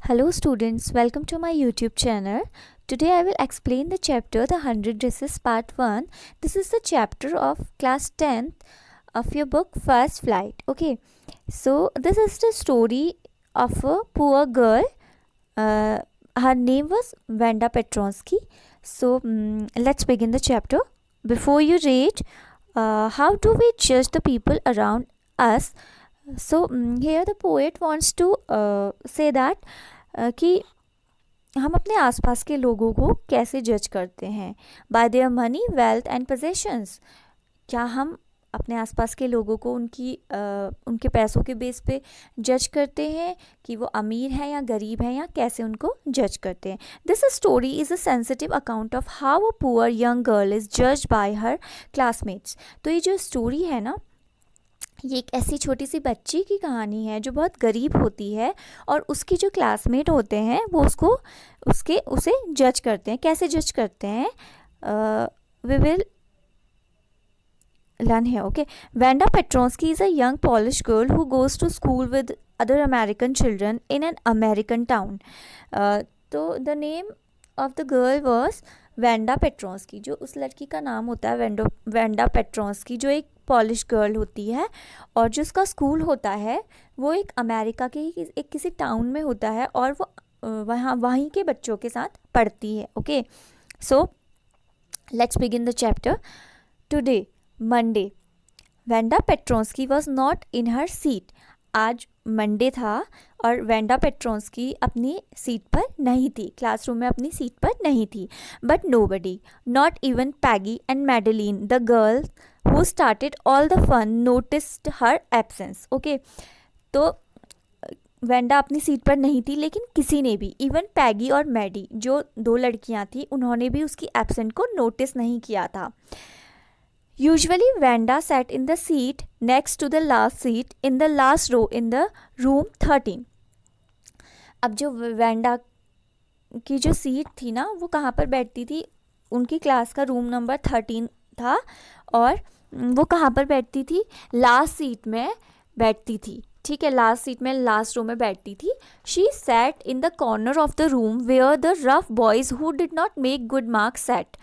Hello students, welcome to my YouTube channel. Today I will explain the chapter The 100 Dresses Part 1. This is the chapter of class 10th of your book First Flight. Okay, so this is the story of a poor girl. Her name was Vanda Petronsky. So let's begin the chapter. Before you read, how do we judge the people around us? So here the poet wants to say that कि हम अपने आसपास के लोगों को कैसे जज करते हैं bye their money wealth and possessions. क्या हम अपने आसपास के लोगों को उनके पैसों के बेस पे जज करते हैं कि वो अमीर हैं या गरीब हैं, या कैसे उनको जज करते हैं। This story is a sensitive account of how a poor young girl is जज बाय हर क्लासमेट्स। तो ये जो स्टोरी है ना, ये एक ऐसी छोटी सी बच्ची की कहानी है जो बहुत गरीब होती है और उसकी जो क्लासमेट होते हैं वो उसे जज करते हैं। कैसे जज करते हैं वी विल लर्न है। Okay, Wanda Petronski is a young Polish girl who goes to school with other American children in an American town. तो the name of the girl was Wanda Petronski. जो उस लड़की का नाम होता है Wanda Petronski, जो एक पॉलिश गर्ल होती है, और जो उसका स्कूल होता है वो एक अमेरिका के ही एक किसी टाउन में होता है, और वो वहीं के बच्चों के साथ पढ़ती है। Okay, so let's begin the chapter. Today Monday, Wanda Petronski was not in her seat. आज मंडे था और वेंडा पेट्रोंस्की अपनी सीट पर नहीं थी, क्लासरूम में अपनी सीट पर नहीं थी। But nobody, not even Peggy and Madeline, the girl who started all the fun, noticed her absence. Okay, तो वेंडा अपनी सीट पर नहीं थी, लेकिन किसी ने भी, इवन पैगी और मैडी जो दो लड़कियां थी, उन्होंने भी उसकी एब्सेंट को नोटिस नहीं किया था। Usually Wanda sat in the seat next to the last seat in the last row in the room 13. अब जो वेंडा की जो सीट थी ना, वो कहाँ पर बैठती थी? उनकी क्लास का रूम नंबर 13 था, और वो कहाँ पर बैठती थी? लास्ट सीट में बैठती थी। ठीक है, लास्ट सीट में, लास्ट रो में बैठती थी। She sat in the corner of the room where the rough boys who did not make good marks sat.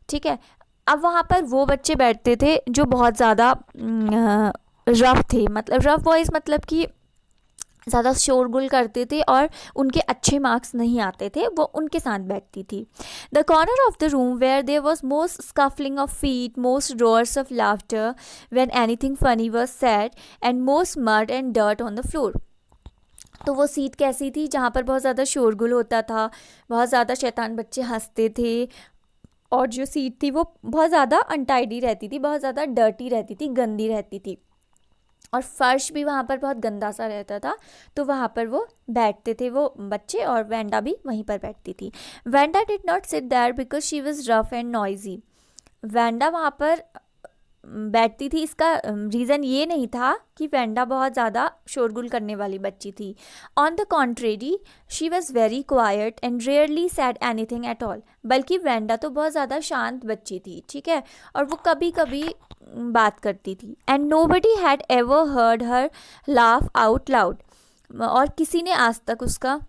ठीक है, अब वहाँ पर वो बच्चे बैठते थे जो बहुत ज़्यादा रफ थे, मतलब रफ बॉयज़ मतलब कि ज़्यादा शोरगुल करते थे और उनके अच्छे मार्क्स नहीं आते थे, वो उनके साथ बैठती थी। The corner of the room where there was most scuffling of feet, most roars of laughter when anything funny was said, and most mud and dirt on the floor. तो वो सीट कैसी थी? जहाँ पर बहुत ज़्यादा शोरगुल होता था, बहुत ज़्यादा शैतान बच्चे हंसते थे, और जो सीट थी वो बहुत ज़्यादा अनटाइडी रहती थी, बहुत ज़्यादा डर्टी रहती थी, गंदी रहती थी, और फर्श भी वहाँ पर बहुत गंदा सा रहता था। तो वहाँ पर वो बैठते थे वो बच्चे, और वेंडा भी वहीं पर बैठती थी। Wanda did not sit there because she was rough and noisy. Wanda वहाँ पर बैठती थी, इसका रीज़न ये नहीं था कि वेंडा बहुत ज़्यादा शोरगुल करने वाली बच्ची थी। On the contrary, she was very quiet and rarely sad anything at all. बल्कि वेंडा तो बहुत ज़्यादा शांत बच्ची थी, ठीक है, और वो कभी कभी बात करती थी। And nobody had ever heard her laugh out loud, और किसी ने आज तक उसका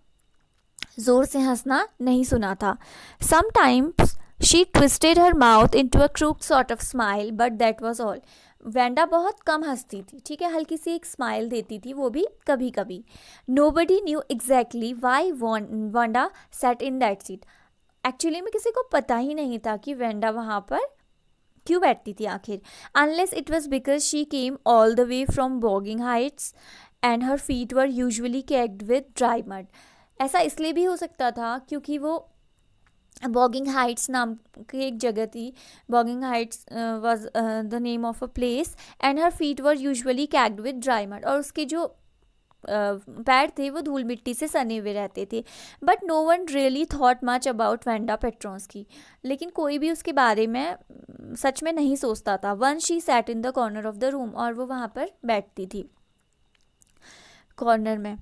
ज़ोर से हंसना नहीं सुना था। Sometimes she twisted her mouth into a crook sort of smile, but that was all. Wanda बहुत कम हंसती थी, ठीक है, हल्की सी एक स्माइल देती थी, वो भी कभी कभी। Nobody knew exactly Y Wanda sat in that seat. Actually में किसी को पता ही नहीं था कि वेंडा वहाँ पर क्यों बैठती थी आखिर, unless it was because she came all the way from Boggins Heights and her feet were usually caked with dry mud. ऐसा इसलिए भी हो सकता था क्योंकि वो बॉगिंग हाइट्स नाम की एक जगह थी, Boggins Heights was the name of a place, and her feet were usually caked with dry mud, और उसके जो पैर थे वो धूल मिट्टी से सने हुए रहते थे। But no one really thought much about Wanda Petronski. लेकिन कोई भी उसके बारे में सच में नहीं सोचता था। One she sat in the corner of the room, और वो वहाँ पर बैठती थी कॉर्नर में।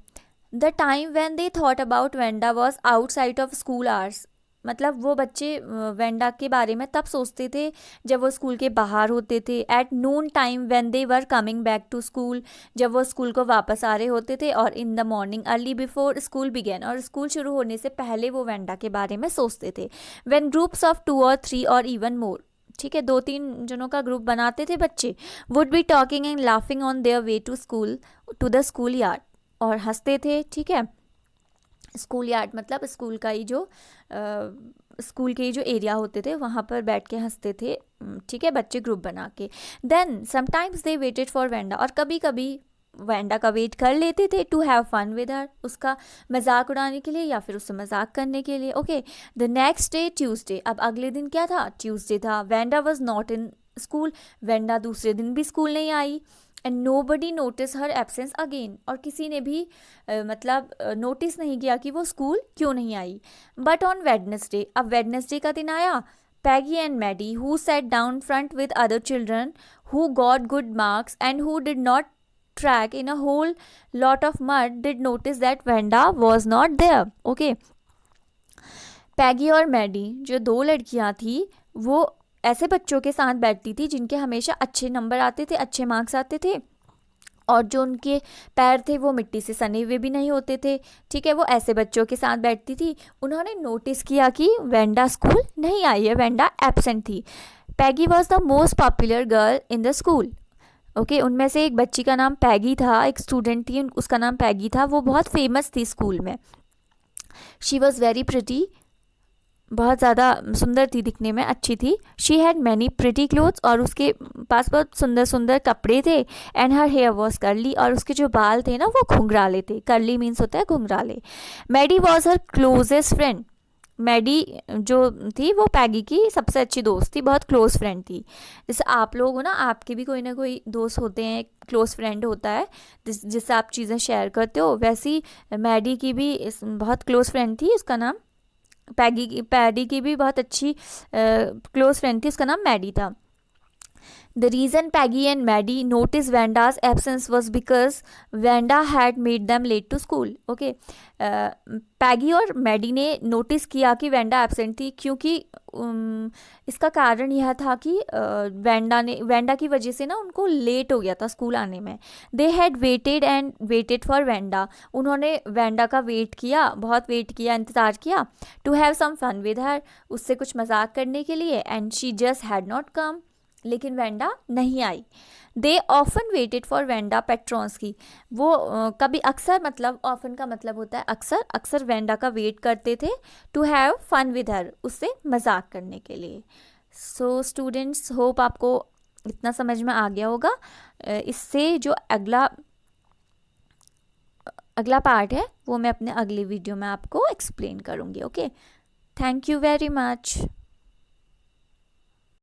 The time when they thought about Wanda was outside of school hours. मतलब वो बच्चे वेंडा के बारे में तब सोचते थे जब वो स्कूल के बाहर होते थे, at noon time when they were coming back to school, जब वो स्कूल को वापस आ रहे होते थे, और in the morning early before school began, और स्कूल शुरू होने से पहले वो वेंडा के बारे में सोचते थे। व्हेन ग्रुप्स ऑफ 2 or 3 और इवन मोर, ठीक है, 2-3 जनों का ग्रुप बनाते थे बच्चे, would be talking and laughing on their way to school, to the schoolyard, और हंसते थे, ठीक है। स्कूल यार्ड मतलब स्कूल का ही जो स्कूल के ही जो एरिया होते थे वहाँ पर बैठ के हंसते थे, ठीक है, बच्चे ग्रुप बना के। Then sometimes they waited for Wanda, और कभी कभी वेंडा का वेट कर लेते थे to have fun with her, उसका मजाक उड़ाने के लिए या फिर उससे मजाक करने के लिए। Okay, the next day Tuesday, अब अगले दिन क्या था, ट्यूसडे था। Wanda was not in school, Wanda दूसरे दिन भी स्कूल नहीं आई। And nobody notice her absence again, और किसी ने भी मतलब नोटिस नहीं किया कि वो स्कूल क्यों नहीं आई। बट ऑन वेडनेसडे, अब वेडनेसडे का दिन आया, Peggy and Maddie who sat down front with other children who got good marks and who did not track in a whole lot of mud did notice that Vanda was not there. Okay, पैगी और Maddie जो 2 लड़कियां थी वो ऐसे बच्चों के साथ बैठती थी जिनके हमेशा अच्छे नंबर आते थे, अच्छे मार्क्स आते थे, और जो उनके पैर थे वो मिट्टी से सने हुए भी नहीं होते थे, ठीक है, वो ऐसे बच्चों के साथ बैठती थी। उन्होंने नोटिस किया कि वेंडा स्कूल नहीं आई है, वेंडा एब्सेंट थी। Peggy was the most popular girl in the school. Okay, उनमें से एक बच्ची का नाम पैगी था, एक स्टूडेंट थी, उसका नाम पैगी था, वो बहुत फेमस थी स्कूल में। शी वॉज वेरी प्रिटी, बहुत ज़्यादा सुंदर थी, दिखने में अच्छी थी। She had many pretty clothes, और उसके पास बहुत सुंदर सुंदर कपड़े थे। एंड हर हेयर वॉज करली, और उसके जो बाल थे ना वो घुंघराले थे, करली मीन्स होता है घुंघराले। Maddie was her closest friend, Maddie जो थी वो पैगी की सबसे अच्छी दोस्त थी, बहुत क्लोज फ्रेंड थी। जैसे आप लोग हो ना, आपके भी कोई ना कोई दोस्त होते हैं, क्लोज फ्रेंड होता है जिससे आप चीज़ें शेयर करते हो, वैसी मैडी की भी बहुत क्लोज फ्रेंड थी, उसका नाम पैडी की भी बहुत अच्छी क्लोज फ्रेंड थी, उसका नाम मैडी था। The reason Peggy and Maddie noticed Vanda's absence was because Vanda had made them late to school. Okay, पैगी और मैडी ने नोटिस किया कि वेंडा एब्सेंट थी, क्योंकि इसका कारण यह था कि वेंडा की वजह से ना उनको लेट हो गया था स्कूल आने में। They had waited for Wanda, उन्होंने वेंडा का वेट किया, बहुत वेट किया, इंतज़ार किया, to have some fun with her, उससे कुछ मजाक करने के लिए। And she just had not come, लेकिन वेंडा नहीं आई। They often waited for Wanda Petronski, वो कभी अक्सर, मतलब ऑफन का मतलब होता है अक्सर, अक्सर वेंडा का वेट करते थे, to have fun with her, उससे मजाक करने के लिए। सो स्टूडेंट्स, होप आपको इतना समझ में आ गया होगा। इससे जो अगला पार्ट है वो मैं अपने अगले वीडियो में आपको एक्सप्लेन करूँगी। Okay, thank you very much.